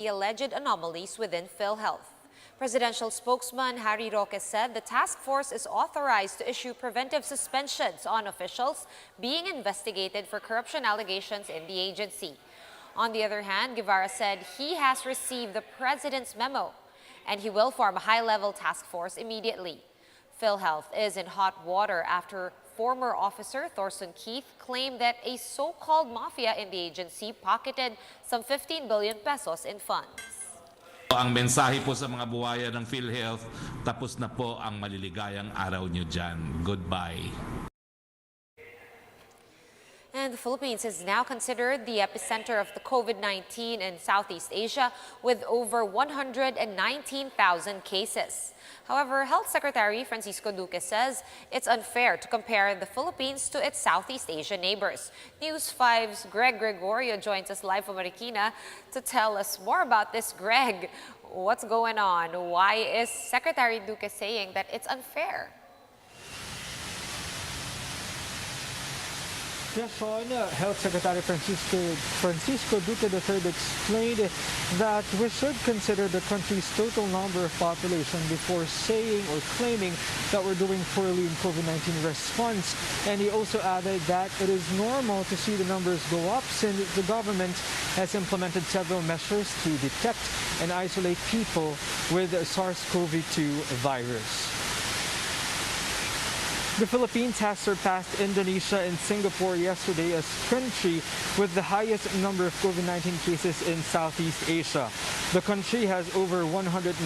the alleged anomalies within PhilHealth. Presidential spokesman Harry Roque said the task force is authorized to issue preventive suspensions on officials being investigated for corruption allegations in the agency. On the other hand, Guevara said he has received the president's memo and he will form a high-level task force immediately. PhilHealth is in hot water after former officer Thorson Keith claimed that a so-called mafia in the agency pocketed some 15 billion pesos in funds. Ang mensahe po sa mga buhayan ng PhilHealth, tapos na po ang maliligayang araw nyo dyan. Goodbye. And the Philippines is now considered the epicenter of the COVID-19 in Southeast Asia with over 119,000 cases. However, Health Secretary Francisco Duque says it's unfair to compare the Philippines to its Southeast Asian neighbors. News 5's Greg Gregorio joins us live from Marikina to tell us more about this. Greg, what's going on? Why is Secretary Duque saying that it's unfair? Yes, Sean, Health Secretary Francisco Duque III explained that we should consider the country's total number of population before saying or claiming that we're doing poorly in COVID-19 response. And he also added that it is normal to see the numbers go up since the government has implemented several measures to detect and isolate people with SARS-CoV-2 virus. The Philippines has surpassed Indonesia and Singapore yesterday as country with the highest number of COVID-19 cases in Southeast Asia. The country has over 119,000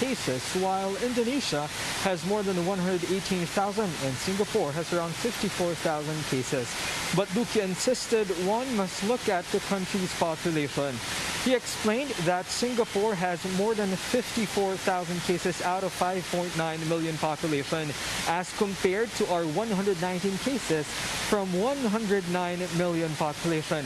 cases, while Indonesia has more than 118,000 and Singapore has around 54,000 cases. But Duque insisted one must look at the country's population. He explained that Singapore has more than 54,000 cases out of 5.9 million population as compared to our 119 cases from 109 million population.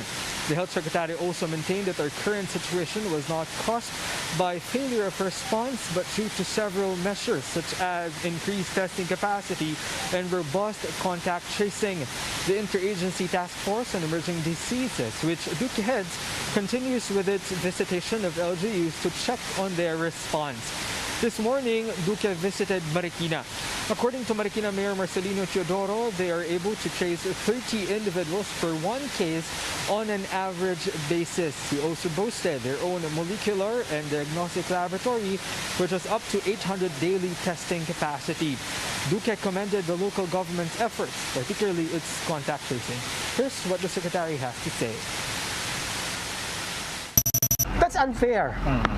The Health Secretary also maintained that our current situation was not caused by failure of response but due to several measures such as increased testing capacity and robust contact tracing. The Interagency Task Force on Emerging Diseases, which Duque heads, continues with its visitation of LGUs to check on their response. This morning, Duque visited Marikina. According to Marikina Mayor Marcelino Teodoro, they are able to trace 30 individuals per one case on an average basis. He also boasted their own molecular and diagnostic laboratory, which has up to 800 daily testing capacity. Duque commended the local government's efforts, particularly its contact tracing. Here's what the Secretary has to say. That's unfair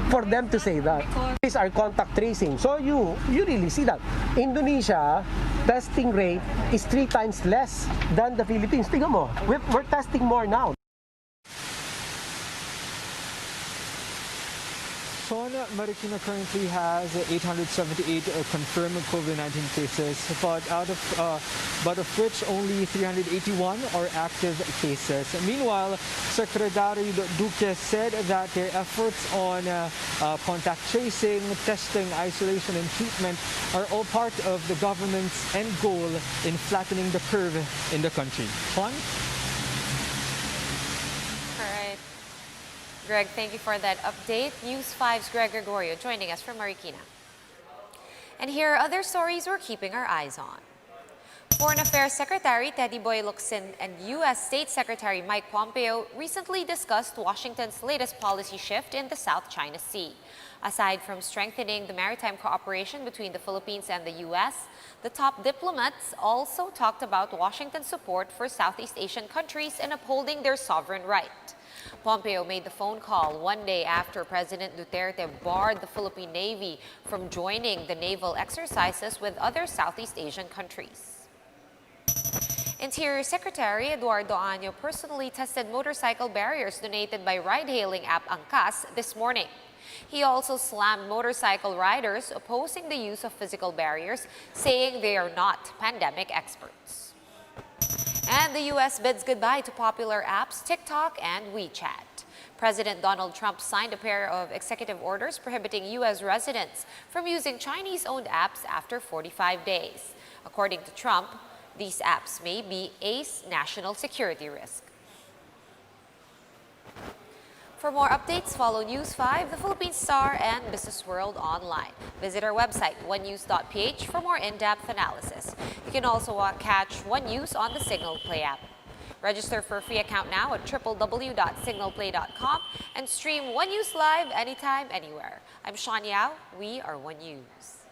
for them to say that. These are contact tracing. So you really see that. Indonesia testing rate is 3 times less than the Philippines. Tingnan mo, we're testing more now. Sean, Marikina currently has 878 confirmed COVID-19 cases, but of which only 381 are active cases. Meanwhile, Secretary Duque said that their efforts on contact tracing, testing, isolation, and treatment are all part of the government's end goal in flattening the curve in the country. Sean? Greg, thank you for that update. News 5's Greg Gregorio joining us from Marikina. And here are other stories we're keeping our eyes on. Foreign Affairs Secretary Teddy Boy Locsin and U.S. State Secretary Mike Pompeo recently discussed Washington's latest policy shift in the South China Sea. Aside from strengthening the maritime cooperation between the Philippines and the U.S., the top diplomats also talked about Washington's support for Southeast Asian countries in upholding their sovereign right. Pompeo made the phone call one day after President Duterte barred the Philippine Navy from joining the naval exercises with other Southeast Asian countries. Interior Secretary Eduardo Año personally tested motorcycle barriers donated by ride-hailing app Angkas this morning. He also slammed motorcycle riders opposing the use of physical barriers, saying they are not pandemic experts. And the U.S. bids goodbye to popular apps TikTok and WeChat. President Donald Trump signed a pair of executive orders prohibiting U.S. residents from using Chinese-owned apps after 45 days. According to Trump, these apps may be a national security risk. For more updates, follow News 5, The Philippine Star, and Business World online. Visit our website, onenews.ph, for more in-depth analysis. You can also catch One News on the Signal Play app. Register for a free account now at www.signalplay.com and stream One News live anytime, anywhere. I'm Sean Yao. We are One News.